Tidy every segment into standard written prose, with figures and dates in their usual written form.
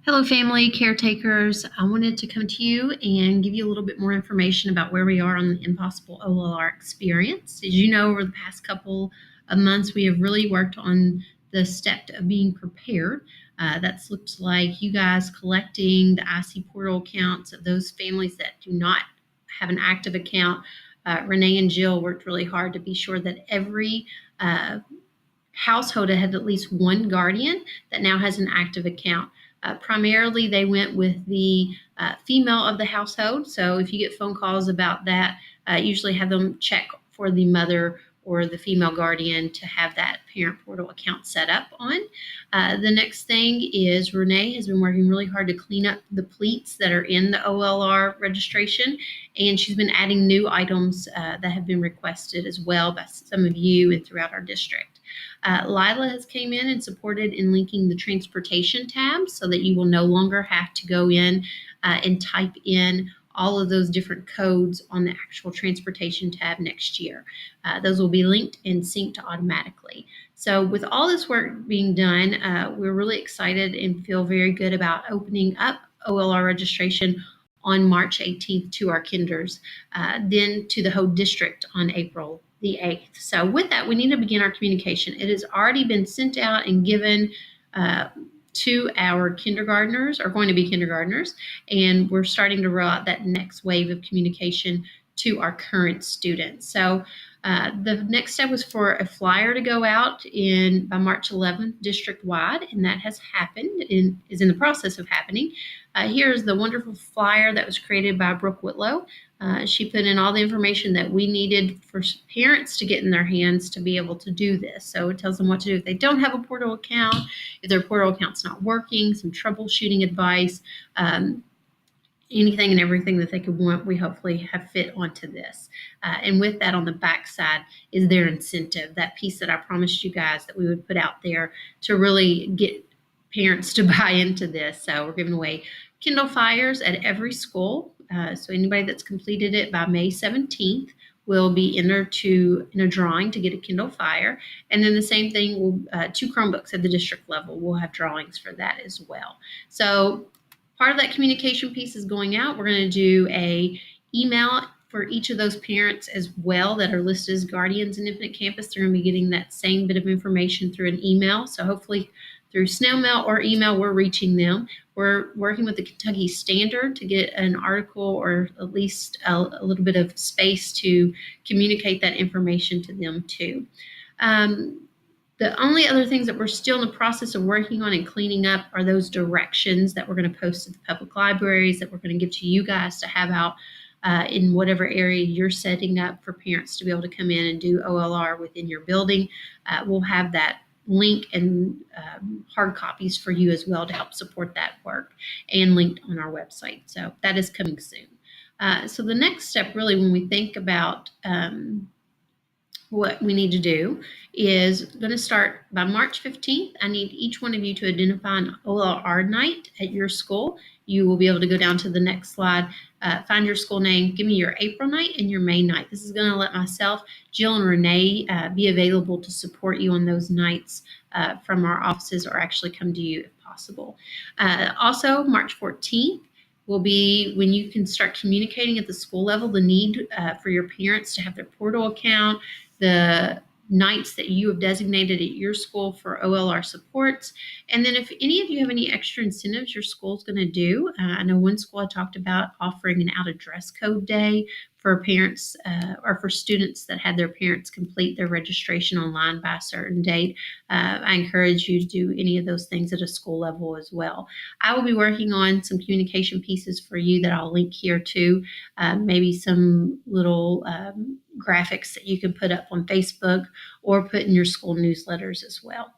Hello, family caretakers. I wanted to come to you and give you a little bit more information about where we are on the Impossible OLR experience. As you know, over the past couple of months, we have really worked on the step of being prepared. That's looked like you guys collecting the IC portal accounts of those families that do not have an active account. Renee and Jill worked really hard to be sure that every household had at least one guardian that now has an active account. Primarily, they went with the female of the household. So if you get phone calls about that, usually have them check for the mother or the female guardian to have that parent portal account set up on. The next thing is Renee has been working really hard to clean up the pleats that are in the OLR registration, and she's been adding new items that have been requested as well by some of you and throughout our district. Lila has came in and supported in linking the transportation tab so that you will no longer have to go in and type in all of those different codes on the actual transportation tab next year. Those will be linked and synced automatically. So with all this work being done, we're really excited and feel very good about opening up OLR registration on March 18th to our kinders, then to the whole district on April the 8th. So with that, we need to begin our communication. It has already been sent out and given to our kindergartners, or going to be kindergartners, and we're starting to roll out that next wave of communication to our current students. So the next step was for a flyer to go out by March 11th district-wide, and that has happened and is in the process of happening. Here's the wonderful flyer that was created by Brooke Whitlow. She put in all the information that we needed for parents to get in their hands to be able to do this. So it tells them what to do if they don't have a portal account, if their portal account's not working, some troubleshooting advice, anything and everything that they could want, we hopefully have fit onto this. And with that on the back side is their incentive, that piece that I promised you guys that we would put out there to really get parents to buy into this. So we're giving away Kindle Fires at every school. So anybody that's completed it by May 17th will be entered in a drawing to get a Kindle Fire. And then the same thing, 2 Chromebooks at the district level. We'll have drawings for that as well. So part of that communication piece is going out. We're going to do a email for each of those parents as well that are listed as guardians in Infinite Campus. They're going to be getting that same bit of information through an email. So hopefully through snail mail or email, we're reaching them. We're working with the Kentucky Standard to get an article or at least a little bit of space to communicate that information to them too. The only other things that we're still in the process of working on and cleaning up are those directions that we're going to post to the public libraries, that we're going to give to you guys to have out in whatever area you're setting up for parents to be able to come in and do OLR within your building. We'll have that link and hard copies for you as well to help support that work, and linked on our website. So that is coming soon. So the next step, really, when we think about what we need to do, is going to start by March 15th. I need each one of you to identify an OLR night at your school. You will be able to go down to the next slide, find your school name, give me your April night and your May night. This is going to let myself, Jill, and Renee be available to support you on those nights from our offices, or actually come to you if possible. Also, March 14th will be when you can start communicating at the school level the need for your parents to have their portal account, the nights that you have designated at your school for OLR supports. And then if any of you have any extra incentives your school's going to do, I know one school I talked about offering an out of dress code day for parents or for students that had their parents complete their registration online by a certain date. I encourage you to do any of those things at a school level as well. I will be working on some communication pieces for you that I'll link here too, maybe some little graphics that you can put up on Facebook or put in your school newsletters as well.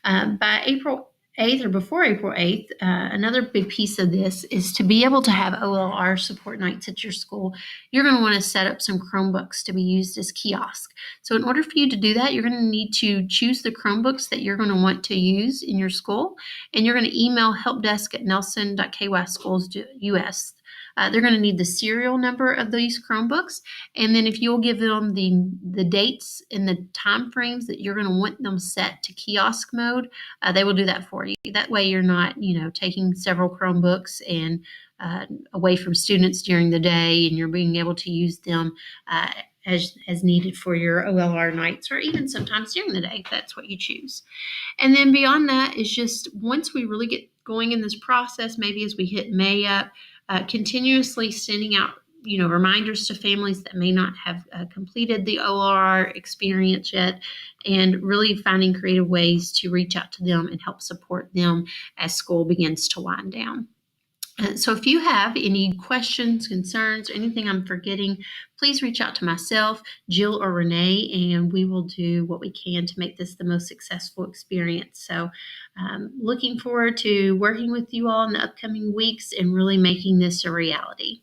By April 8th or before April 8th, another big piece of this is to be able to have OLR support nights at your school. You're going to want to set up some Chromebooks to be used as kiosk. So in order for you to do that, you're going to need to choose the Chromebooks that you're going to want to use in your school, and you're going to email helpdesk@nelson.kyschools.us. They're going to need the serial number of these Chromebooks, and then if you'll give them the dates and the time frames that you're going to want them set to kiosk mode, they will do that for you. That way, you're not taking several Chromebooks and away from students during the day, and you're being able to use them as needed for your OLR nights, or even sometimes during the day if that's what you choose. And then beyond that is just once we really get going in this process, maybe as we hit May up, continuously sending out reminders to families that may not have completed the OLR experience yet, and really finding creative ways to reach out to them and help support them as school begins to wind down. So if you have any questions, concerns, or anything I'm forgetting, please reach out to myself, Jill, or Renee, and we will do what we can to make this the most successful experience. So looking forward to working with you all in the upcoming weeks and really making this a reality.